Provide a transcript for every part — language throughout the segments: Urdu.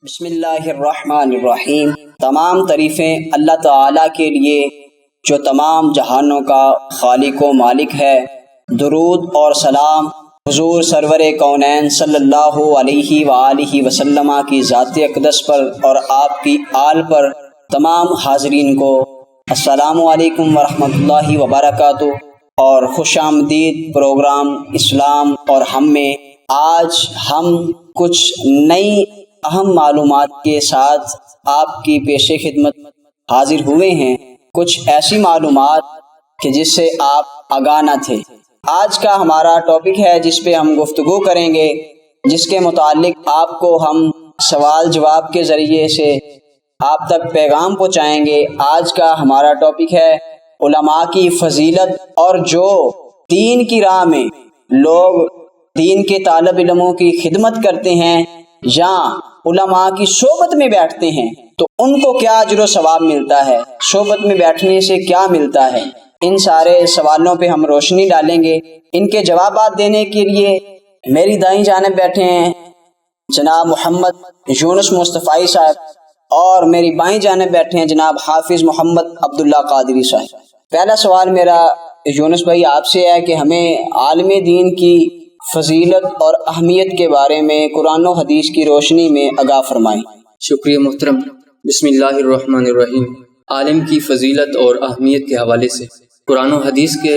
بسم اللہ الرحمن الرحیم۔ تمام تعریفیں اللہ تعالیٰ کے لیے جو تمام جہانوں کا خالق و مالک ہے۔ درود اور سلام حضور سرور کونین صلی اللہ علیہ وآلہ وسلم کی ذات اقدس پر اور آپ کی آل پر۔ تمام حاضرین کو السلام علیکم ورحمۃ اللہ وبرکاتہ اور خوش آمدید پروگرام اسلام اور ہم میں۔ آج ہم کچھ نئی اہم معلومات کے ساتھ آپ کی پیش خدمت حاضر ہوئے ہیں، کچھ ایسی معلومات کہ جس سے آپ آگاہ نہ تھے۔ آج کا ہمارا ٹاپک ہے جس پہ ہم گفتگو کریں گے، جس کے متعلق آپ کو ہم سوال جواب کے ذریعے سے آپ تک پیغام پہنچائیں گے۔ آج کا ہمارا ٹاپک ہے علماء کی فضیلت، اور جو دین کی راہ میں لوگ دین کے طالب علموں کی خدمت کرتے ہیں یا علماء کی صحبت میں بیٹھتے ہیں تو ان کو کیا اجر و ثواب ملتا ہے، صحبت میں بیٹھنے سے کیا ملتا ہے۔ ان سارے سوالوں پہ ہم روشنی ڈالیں گے۔ ان کے جوابات دینے کے لیے میری دائیں جانب بیٹھے ہیں جناب محمد یونس مصطفی صاحب، اور میری بائیں جانب بیٹھے ہیں جناب حافظ محمد عبداللہ قادری صاحب۔ پہلا سوال میرا یونس بھائی آپ سے ہے کہ ہمیں عالم دین کی فضیلت اور اہمیت کے بارے میں قرآن و حدیث کی روشنی میں آگاہ فرمائیں۔ شکریہ محترم۔ بسم اللہ الرحمن الرحیم۔ عالم کی فضیلت اور اہمیت کے حوالے سے قرآن و حدیث کے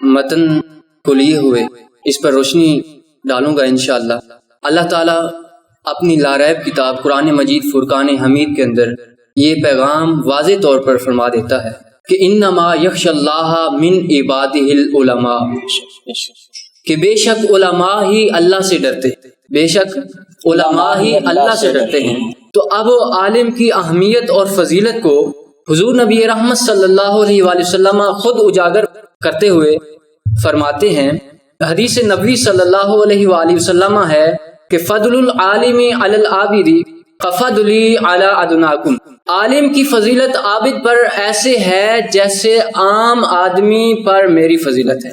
متن کو لیے ہوئے اس پر روشنی ڈالوں گا انشاءاللہ۔ اللہ تعالیٰ اپنی لاریب کتاب قرآن مجید فرقان حمید کے اندر یہ پیغام واضح طور پر فرما دیتا ہے کہ انما یخشی اللہ من عبادہ العلماء، کہ بے شک علماء ہی اللہ سے ڈرتے، بے شک علماء ہی اللہ سے ڈرتے ہیں۔ تو اب عالم کی اہمیت اور فضیلت کو حضور نبی رحمت صلی اللہ علیہ وآلہ وسلم خود اجاگر کرتے ہوئے فرماتے ہیں۔ حدیث نبوی صلی اللہ علیہ وآلہ وسلم ہے کہ فضل العالم علی العابد کفضلی علی ادناکم، عالم کی فضیلت عابد پر ایسے ہے جیسے عام آدمی پر میری فضیلت ہے۔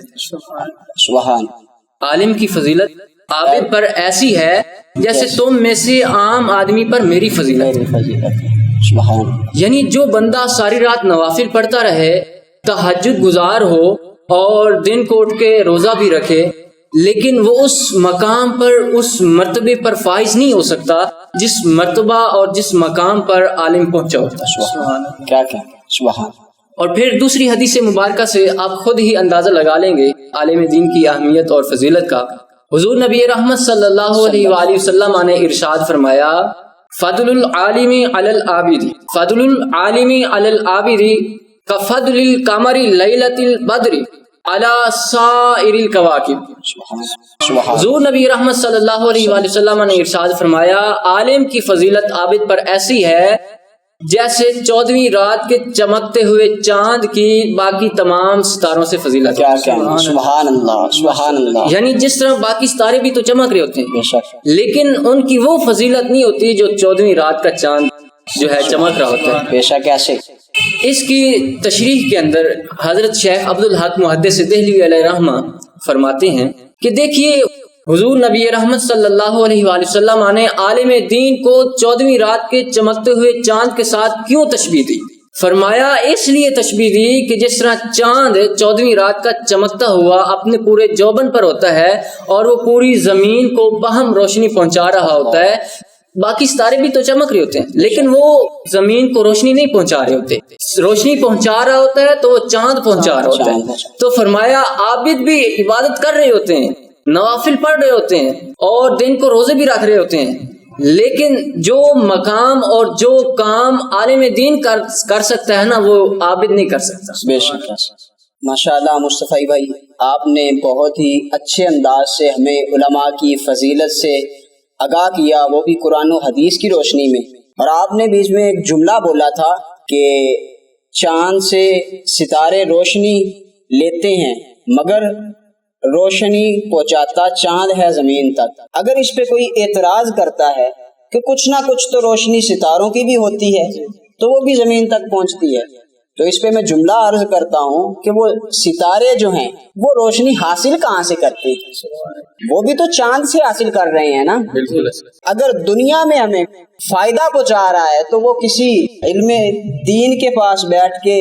سبحان۔ عالم کی فضیلت عابد پر ایسی ہے جیسے تم میں سے عام آدمی پر میری فضیلت ہے۔ سبحان۔ یعنی جو بندہ ساری رات نوافل پڑھتا رہے، تہجد گزار ہو اور دن کو اٹھ کے روزہ بھی رکھے، لیکن وہ اس مقام پر، اس مرتبے پر فائز نہیں ہو سکتا جس مرتبہ اور جس مقام پر عالم پہنچا ہوتا ہے۔ سبحان۔ کیا سبحان۔ اور پھر دوسری حدیث مبارکہ سے آپ خود ہی اندازہ لگا لیں گے عالم دین کی اہمیت اور فضیلت کا۔ حضور نبی رحمت صلی اللہ علیہ وآلہ وسلم نے ارشاد فرمایا فضل العالم علی العابد، فضل العالم علی العابد کفضل القمر لیلۃ البدر علی سائر الکواکب۔ حضور نبی رحمت صلی اللہ علیہ وآلہ وسلم نے ارشاد فرمایا عالم کی فضیلت عابد پر ایسی ہے جیسے 14ویں رات کے چمکتے ہوئے چاند کی باقی تمام ستاروں سے فضیلت ہے۔ سبحان اللہ، سبحان اللہ۔ یعنی جس طرح باقی ستارے بھی تو چمک رہے ہوتے ہیں، لیکن ان کی وہ فضیلت نہیں ہوتی جو 14ویں رات کا چاند جو ہے چمک رہا ہوتا ہے۔ بے شک ایسے۔ اس کی تشریح کے اندر حضرت شیخ عبدالحق محدث دہلوی علیہ رحمہ فرماتے ہیں کہ دیکھیے حضور نبی رحمت صلی اللہ علیہ وآلہ وسلم نے عالم دین کو 14ویں رات کے چمکتے ہوئے چاند کے ساتھ کیوں تشبیہ دی؟ فرمایا اس لیے تشبیہ دی کہ جس طرح چاند 14ویں رات کا چمکتا ہوا اپنے پورے جوبن پر ہوتا ہے اور وہ پوری زمین کو باہم روشنی پہنچا رہا ہوتا ہے، باقی ستارے بھی تو چمک رہے ہوتے ہیں لیکن وہ زمین کو روشنی نہیں پہنچا رہے ہوتے، روشنی پہنچا رہا ہوتا ہے تو وہ چاند پہنچا رہا ہوتا ہے۔ تو فرمایا عابد بھی عبادت کر رہے ہوتے ہیں، نوافل پڑھ رہے ہوتے ہیں اور دن کو روزے بھی رکھ رہے ہوتے ہیں، لیکن جو مقام اور جو کام عالم دین کر سکتا ہے نا وہ عابد نہیں کر سکتا۔ بے شک۔ ماشاءاللہ مصطفی بھائی، آپ نے بہت ہی اچھے انداز سے ہمیں علماء کی فضیلت سے آگاہ کیا، وہ بھی قرآن و حدیث کی روشنی میں۔ اور آپ نے بیچ میں ایک جملہ بولا تھا کہ چاند سے ستارے روشنی لیتے ہیں مگر روشنی پہنچاتا چاند ہے زمین تک۔ اگر اس پہ کوئی اعتراض کرتا ہے کہ کچھ نہ کچھ تو روشنی ستاروں کی بھی ہوتی ہے تو وہ بھی زمین تک پہنچتی ہے، تو اس پہ میں جملہ عرض کرتا ہوں کہ وہ ستارے جو ہیں وہ روشنی حاصل کہاں سے کرتے ہیں؟ وہ بھی تو چاند سے حاصل کر رہے ہیں نا. بالکل. اگر دنیا میں ہمیں فائدہ پہنچا رہا ہے تو وہ کسی علم دین کے پاس بیٹھ کے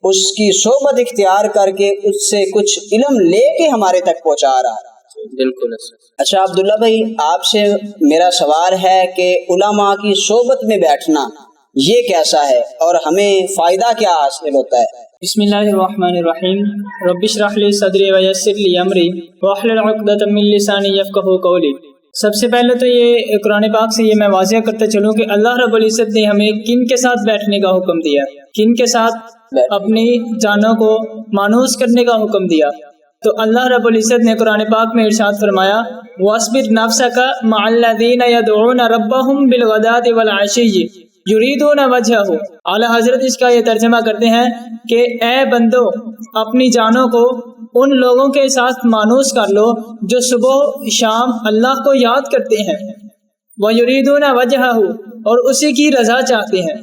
اس کی صحبت اختیار کر کے اس سے کچھ علم لے کے ہمارے تک پہنچا رہا ہے. بالکل. اچھا عبداللہ بھائی، آپ سے میرا سوال ہے کہ علماء کی صحبت میں بیٹھنا یہ کیسا ہے اور ہمیں فائدہ کیا حاصل ہوتا ہے؟ بسم اللہ الرحمن الرحیم. رب اشرح لی صدری ویسر لی امری واحلل عقدۃ من لسانی یفقہوا قولی. سب سے پہلے تو یہ قرآن پاک سے یہ میں واضح کرتا چلوں کہ اللہ رب العزت نے ہمیں کن کے ساتھ بیٹھنے کا حکم دیا، کن کے ساتھ اپنی جانوں کو مانوس کرنے کا حکم دیا. تو اللہ رب العزت نے قرآن پاک میں ارشاد فرمایا وَاصْبِرْ نَفْسَكَ مَعَ الَّذِينَ يَدْعُونَ رَبَّهُمْ بِالْغَدَاةِ وَالْعَشِيِّ يُرِيدُونَ وَجْهَهُ. اعلیٰ حضرت اس کا یہ ترجمہ کرتے ہیں کہ اے بندو، اپنی جانوں کو ان لوگوں کے ساتھ مانوس کر لو جو صبح شام اللہ کو یاد کرتے ہیں، وَيُرِيدُونَ وَجْهَهُ، اور اسی کی رضا چاہتے ہیں.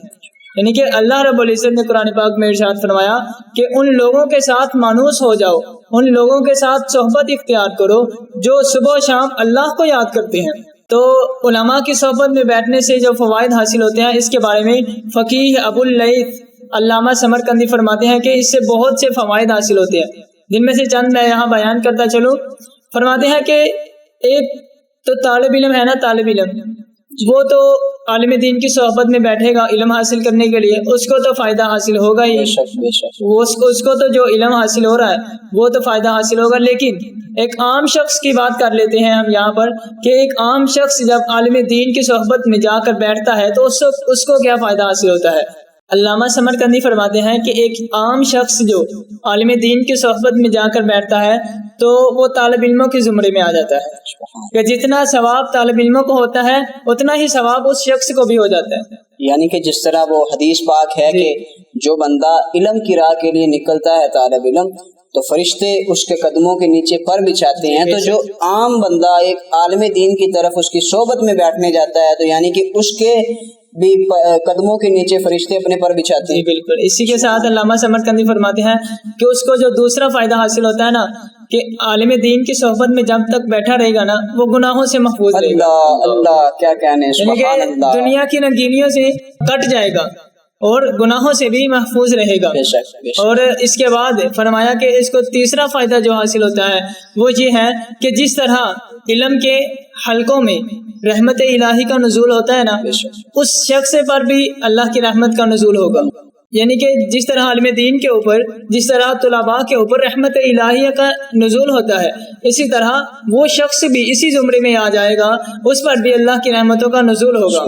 یعنی کہ اللہ رب العزت نے قرآن پاک میں ارشاد فرمایا کہ ان لوگوں کے ساتھ مانوس ہو جاؤ، ان لوگوں کے ساتھ صحبت اختیار کرو جو صبح و شام اللہ کو یاد کرتے ہیں. تو علماء کی صحبت میں بیٹھنے سے جو فوائد حاصل ہوتے ہیں اس کے بارے میں فقیہ ابو اللیث علامہ سمرقندی فرماتے ہیں کہ اس سے بہت سے فوائد حاصل ہوتے ہیں، جن میں سے چند میں یہاں بیان کرتا چلوں. فرماتے ہیں کہ ایک تو طالب علم ہے نا، طالب علم وہ تو عالم دین کی صحبت میں بیٹھے گا علم حاصل کرنے کے لیے، اس کو تو فائدہ حاصل ہوگا ہی، اس کو تو جو علم حاصل ہو رہا ہے وہ تو فائدہ حاصل ہوگا. لیکن ایک عام شخص کی بات کر لیتے ہیں ہم یہاں پر کہ ایک عام شخص جب عالم دین کی صحبت میں جا کر بیٹھتا ہے تو اس کو کیا فائدہ حاصل ہوتا ہے. علامہ سمرقندی فرماتے ہیں کہ ایک عام شخص جو عالم دین کی صحبت میں جا کر بیٹھتا ہے تو وہ طالب علموں کے زمرے میں آ جاتا ہے کہ جتنا ثواب طالب علموں کو ہوتا ہے اتنا ہی ثواب اس شخص کو بھی ہو جاتا ہے. یعنی کہ جس طرح وہ حدیث پاک ہے کہ جو بندہ علم کی راہ کے لیے نکلتا ہے طالب علم، تو فرشتے اس کے قدموں کے نیچے پر بچھاتے ہیں. تو جو عام بندہ ایک عالم دین کی طرف اس کی صحبت میں بیٹھنے جاتا ہے تو یعنی کہ اس کے بھی قدموں کے نیچے فرشتے اپنے پر بچھاتے ہیں. بالکل. اسی کے ساتھ علامہ سمرقندی فرماتے ہیں کہ اس کو جو دوسرا فائدہ حاصل ہوتا ہے نا کہ عالم دین کی صحبت میں جب تک بیٹھا رہے گا نا وہ گناہوں سے محفوظ رہے گا. اللہ کیا کہنے، سبحان اللہ. دنیا کی رنگینیوں سے کٹ جائے گا اور گناہوں سے بھی محفوظ رہے گا. بے شک. اور اس کے بعد فرمایا کہ اس کو تیسرا فائدہ جو حاصل ہوتا ہے وہ یہ ہے کہ جس طرح علم کے حلقوں میں رحمت الہی کا نزول ہوتا ہے نا، اس شخص پر بھی اللہ کی رحمت کا نزول ہوگا. یعنی کہ جس طرح عالم دین کے اوپر، جس طرح طلباء کے اوپر رحمت الہیہ کا نزول ہوتا ہے، اسی طرح وہ شخص بھی اسی زمرے میں آ جائے گا، اس پر بھی اللہ کی رحمتوں کا نزول ہوگا.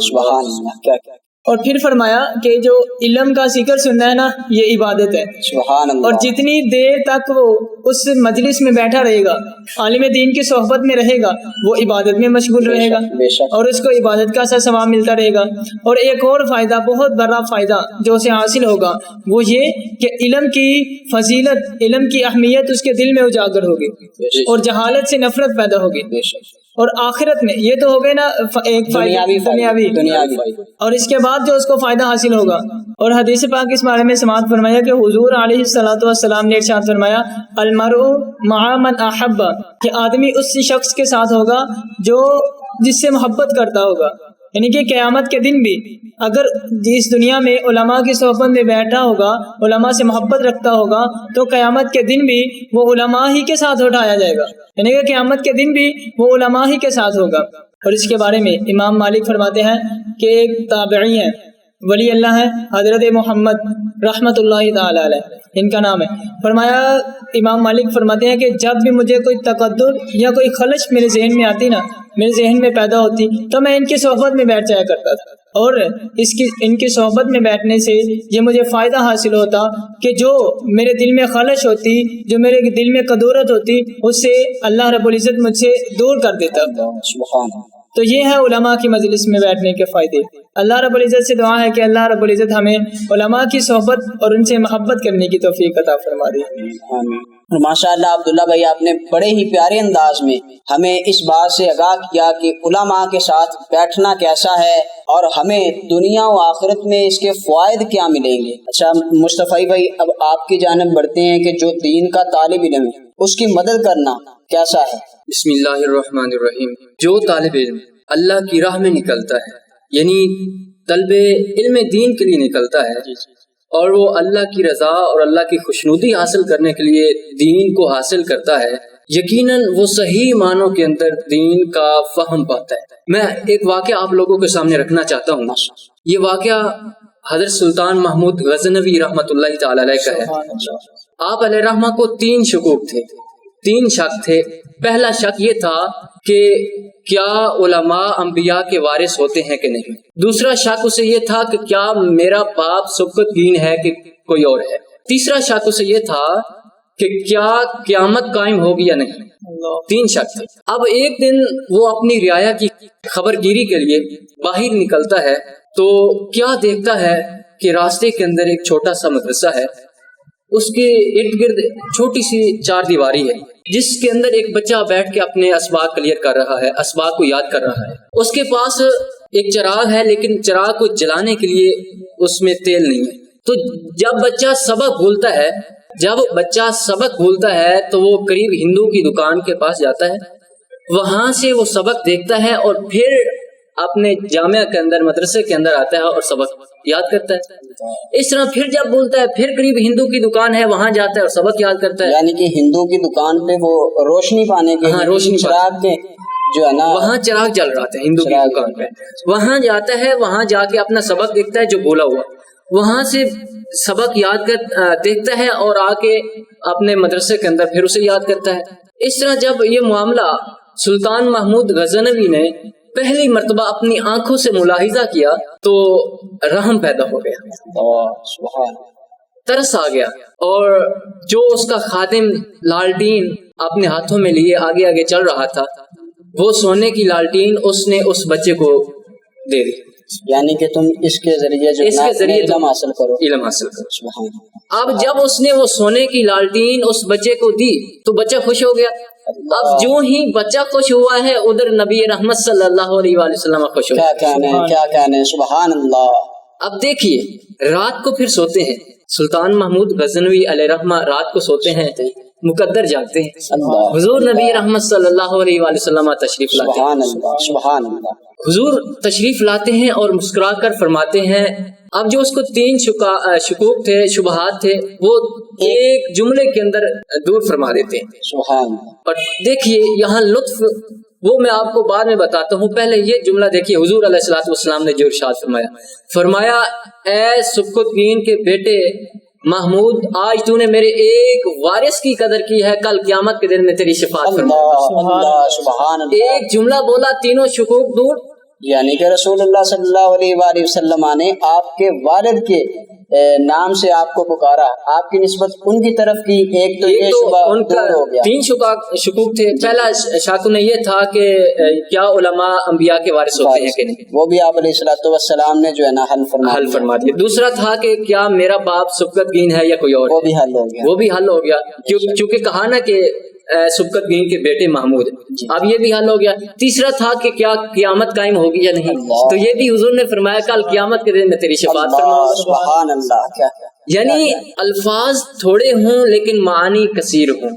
سبحان اللہ. اور پھر فرمایا کہ جو علم کا ذکر سننا ہے نا یہ عبادت ہے. سبحان اللہ. اور جتنی دیر تک وہ اس مجلس میں بیٹھا رہے گا، عالم دین کی صحبت میں رہے گا، وہ عبادت میں مشغول رہے گا اور اس کو عبادت کا سا ثواب ملتا رہے گا. اور ایک اور فائدہ، بہت بڑا فائدہ جو اسے حاصل ہوگا وہ یہ کہ علم کی فضیلت، علم کی اہمیت اس کے دل میں اجاگر ہوگی اور جہالت سے نفرت پیدا ہوگی. اور آخرت میں یہ تو ہو گئے نا ایک دنیاوی، اور اس کے بعد جو اس کو فائدہ حاصل ہوگا. اور حدیث پاک اس بارے میں سماعت فرمایا کہ حضور علیہ الصلوۃ والسلام نے ارشاد فرمایا المرء مع من احب، کہ آدمی اس شخص کے ساتھ ہوگا جو جس سے محبت کرتا ہوگا. یعنی کہ قیامت کے دن بھی اگر اس دنیا میں علماء کی صحبت میں بیٹھا ہوگا، علماء سے محبت رکھتا ہوگا، تو قیامت کے دن بھی وہ علماء ہی کے ساتھ اٹھایا جائے گا. یعنی کہ قیامت کے دن بھی وہ علماء ہی کے ساتھ ہوگا. اور اس کے بارے میں امام مالک فرماتے ہیں کہ ایک تابعی ہیں، ولی اللہ ہے، حضرت محمد رحمت اللہ تعالی علیہ ان کا نام ہے. فرمایا امام مالک فرماتے ہیں کہ جب بھی مجھے کوئی تقدر یا کوئی خلش میرے ذہن میں آتی نا، میرے ذہن میں پیدا ہوتی، تو میں ان کی صحبت میں بیٹھ جایا کرتا تھا. اور ان کی صحبت میں بیٹھنے سے یہ مجھے فائدہ حاصل ہوتا کہ جو میرے دل میں خلش ہوتی، جو میرے دل میں کدورت ہوتی، اس سے اللہ رب العزت مجھ سے دور کر دیتا. تو یہ ہے علماء کی مجلس میں بیٹھنے کے فائدے. اللہ رب العزت سے دعا ہے کہ اللہ رب العزت ہمیں علماء کی صحبت اور ان سے محبت کرنے کی توفیق عطا فرما دے. ماشاء اللہ عبداللہ بھائی، آپ نے بڑے ہی پیارے انداز میں ہمیں اس بات سے آگاہ کیا کہ علماء کے ساتھ بیٹھنا کیسا ہے اور ہمیں دنیا و آخرت میں اس کے فوائد کیا ملیں گے. اچھا مصطفی بھائی، اب آپ کی جانب بڑھتے ہیں کہ جو دین کا طالب علم ہے اس کی مدد کرنا کیسا ہے؟ بسم اللہ الرحمن الرحیم. جو طالب علم اللہ کی راہ میں نکلتا ہے، یعنی طلب علم دین کے لیے نکلتا ہے، اور وہ اللہ کی رضا اور اللہ کی خوشنودی حاصل کرنے کے لیے دین کو حاصل کرتا ہے، یقیناً وہ صحیح معنوں کے اندر دین کا فہم پاتا ہے. میں ایک واقعہ آپ لوگوں کے سامنے رکھنا چاہتا ہوں. یہ واقعہ حضرت سلطان محمود غزنوی رحمۃ اللہ تعالی علیہ کا ہے. آپ علیہ رحمہ کو 3 شکوک تھے، 3 شک تھے. پہلا شک یہ تھا کہ کیا علماء انبیاء کے وارث ہوتے ہیں کہ نہیں. دوسرا شک اسے یہ تھا کہ کیا میرا باپ سبقت دین ہے کہ کوئی اور ہے. تیسرا شک اسے یہ تھا کہ کیا قیامت قائم ہوگی یا نہیں. 3 شک تھے. اب ایک دن وہ اپنی رعایا کی خبر گیری کے لیے باہر نکلتا ہے تو کیا دیکھتا ہے کہ راستے کے اندر ایک چھوٹا سا مدرسہ ہے. اس کے ارد گرد چھوٹی سی 4 دیواری ہے جس کے اندر ایک بچہ بیٹھ کے اپنے اسباق کلیئر کر رہا ہے، اسباق کو یاد کر رہا ہے. اس کے پاس ایک چراغ ہے لیکن چراغ کو جلانے کے لیے اس میں تیل نہیں ہے. تو جب بچہ سبق بھولتا ہے تو وہ قریب ہندو کی دکان کے پاس جاتا ہے، وہاں سے وہ سبق دیکھتا ہے اور پھر اپنے جامعہ کے اندر مدرسے کے اندر آتا ہے اور سبق یاد کرتا ہے. اس طرح پھر جب بولتا ہے پھر قریب ہندو کی دکان ہے وہاں جاتا ہے اور سبق یاد کرتا ہے. یعنی کہ ہندو کی دکان پہ وہ روشنی پانے کے روشنی چراغ کے جو ہے نا وہاں چراغ جل رہا تھا ہندو کی دکان پہ. وہاں جاتا ہے، وہاں جا کے اپنا سبق دیکھتا ہے جو بولا ہوا، وہاں سے سبق یاد کر دیکھتا ہے اور آ کے اپنے مدرسے کے اندر پھر اسے یاد کرتا ہے. اس طرح جب یہ معاملہ سلطان محمود غزنوی نے پہلی مرتبہ اپنی آنکھوں سے ملاحظہ کیا تو رحم پیدا ہو گیا، ترس آ گیا. اور جو اس کا خادم لالٹین اپنے ہاتھوں میں لیے آگے آگے چل رہا تھا، وہ سونے کی لالٹین اس نے اس بچے کو دے دی. یعنی کہ تم اس کے ذریعے علم حاصل کرو. اب جب اس نے وہ سونے کی لالٹین اس بچے کو دی تو بچہ خوش ہو گیا. اب جو ہی بچہ خوش ہوا ہے ادھر نبی رحمت صلی اللہ علیہ وآلہ وسلم خوش ہو. کیا کہنے سبحان اللہ. اب دیکھیے رات کو پھر سوتے ہیں. سلطان محمود غزنوی علیہ رحمہ رات کو سوتے ہیں، مقدر جاگتے ہیں. حضور نبی رحمت صلی اللہ علیہ وآلہ وسلم تشریف لاتے ہیں. سبحان اللہ. حضور تشریف لاتے ہیں اور مسکرا کر فرماتے ہیں. اب جو اس کو 3 شکوک تھے، شبہات تھے، وہ ایک جملے کے اندر دور فرما دیتے ہیں. سبحان اللہ. اور دیکھیے یہاں لطف وہ میں آپ کو بعد میں بتاتا ہوں. پہلے یہ جملہ دیکھیے حضور علیہ الصلوۃ والسلام نے جو ارشاد فرمایا اے سبکت دین کے بیٹے محمود، آج تو نے میرے ایک وارث کی قدر کی ہے، کل قیامت کے دن میں تیری شفاعت فرماؤں. سبحان اللہ. ایک جملہ بولا، تینوں شکوک دور. یعنی کہ رسول اللہ صلی اللہ علیہ وآلہ وسلم نے آپ کے والد کے نام سے آپ کو پکارا، آپ کی نسبت ان کی طرف کی. ایک تو یہ شبہ دور ہو گیا. 3 شکوک تھے. پہلا شک انہیں یہ تھا کہ کیا علماء انبیاء کے وارث ہوتے ہیں کہ نہیں، وہ بھی آپ علیہ الصلوۃ والسلام نے جو ہے نا حل فرما دیا. دوسرا تھا کہ کیا میرا باپ سبقت دین ہے یا کوئی اور، وہ بھی حل ہو گیا. کیونکہ کہا نا کہ سبقت دین کے بیٹے محمود، اب یہ بھی حل ہو گیا. تیسرا تھا کہ کیا قیامت قائم ہوگی یا نہیں، تو یہ بھی حضور نے فرمایا کل قیامت کے دن میں تیری شفاعت فرماؤں. سبحان اللہ. یعنی الفاظ تھوڑے ہوں لیکن معانی کثیر ہوں.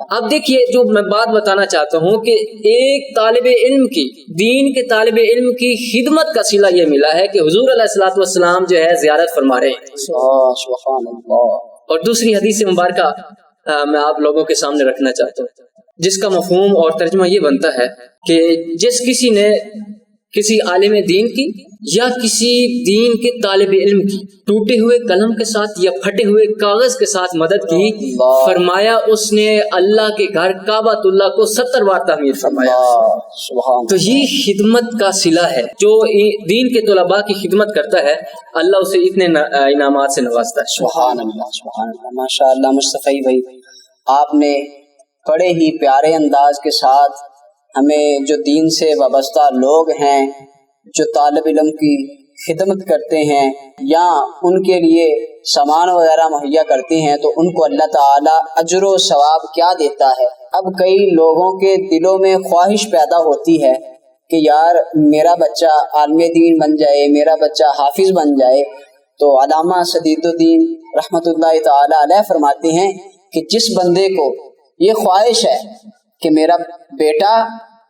اب دیکھیے جو میں بات بتانا چاہتا ہوں کہ ایک طالب علم کی، دین کے طالب علم کی خدمت کا صلہ یہ ملا ہے کہ حضور علیہ الصلوۃ والسلام جو ہے زیارت فرما رہے ہیں. سبحان اللہ. اور دوسری حدیث مبارکہ میں آپ لوگوں کے سامنے رکھنا چاہتا ہوں جس کا مفہوم اور ترجمہ یہ بنتا ہے کہ جس کسی نے کسی عالم دین کی یا کسی دین کے طالب علم کی ٹوٹے ہوئے قلم کے ساتھ یا پھٹے ہوئے کاغذ کے ساتھ مدد کی، فرمایا اس نے اللہ کے گھر کعبۃ اللہ کو 70 بار تعمیر فرمایا. تو یہ خدمت کا صلہ ہے. جو دین کے طلباء کی خدمت کرتا ہے اللہ اسے اتنے انعامات سے نوازتا ہے. سبحان اللہ. سبحان اللہ. ماشاء اللہ مصطفی بھائی، آپ نے بڑے ہی پیارے انداز کے ساتھ ہمیں جو دین سے وابستہ لوگ ہیں، جو طالب علم کی خدمت کرتے ہیں یا ان کے لیے سامان وغیرہ مہیا کرتے ہیں، تو ان کو اللہ تعالیٰ اجر و ثواب کیا دیتا ہے. اب کئی لوگوں کے دلوں میں خواہش پیدا ہوتی ہے کہ یار میرا بچہ عالم دین بن جائے، میرا بچہ حافظ بن جائے، تو علامہ سدید الدین رحمۃ اللہ تعالی علیہ فرماتے ہیں کہ جس بندے کو یہ خواہش ہے کہ میرا بیٹا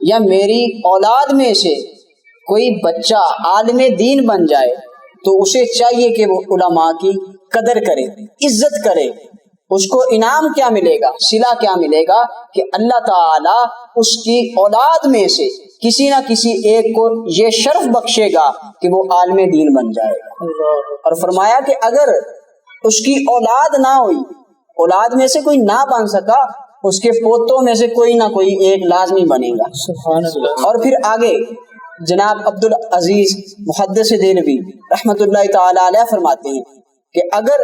یا میری اولاد میں سے کوئی بچہ عالم دین بن جائے، تو اسے چاہیے کہ وہ علماء کی قدر کرے، عزت کرے۔ اس کو انعام کیا ملے گا، صلہ کیا ملے گا کہ اللہ تعالی اس کی اولاد میں سے کسی نہ کسی ایک کو یہ شرف بخشے گا کہ وہ عالم دین بن جائے گا۔ اور فرمایا کہ اگر اس کی اولاد نہ ہوئی، اولاد میں سے کوئی نہ بن سکا، اس کے پوتوں میں سے کوئی نہ کوئی ایک لازمی بنے گا۔ سبحان اللہ۔ اور پھر آگے جناب عبدالعزیز محدث دہلوی رحمۃ اللہ تعالی علیہ فرماتے ہیں کہ اگر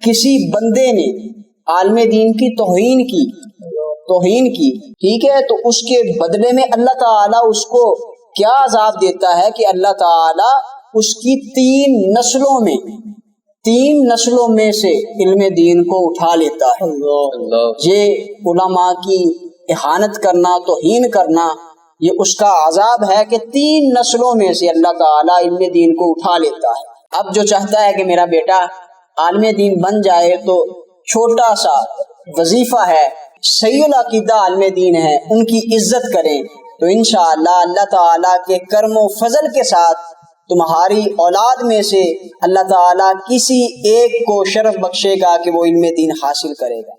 کسی بندے نے عالم دین کی توہین کی ٹھیک ہے، تو اس کے بدلے میں اللہ تعالیٰ اس کو کیا عذاب دیتا ہے کہ اللہ تعالیٰ اس کی تین نسلوں میں سے علم دین کو اٹھا لیتا ہے۔ یہ علماء کی اہانت کرنا، توہین کرنا، یہ اس کا عذاب ہے کہ 3 نسلوں میں سے اللہ تعالیٰ علم دین کو اٹھا لیتا ہے۔ اب جو چاہتا ہے کہ میرا بیٹا عالم دین بن جائے، تو چھوٹا سا وظیفہ ہے، صحیح العقیدہ عالم دین ہے، ان کی عزت کریں، تو انشاءاللہ اللہ تعالیٰ کے کرم و فضل کے ساتھ تمہاری اولاد میں سے اللہ تعالیٰ کسی ایک کو شرف بخشے گا کہ وہ علم دین حاصل کرے گا۔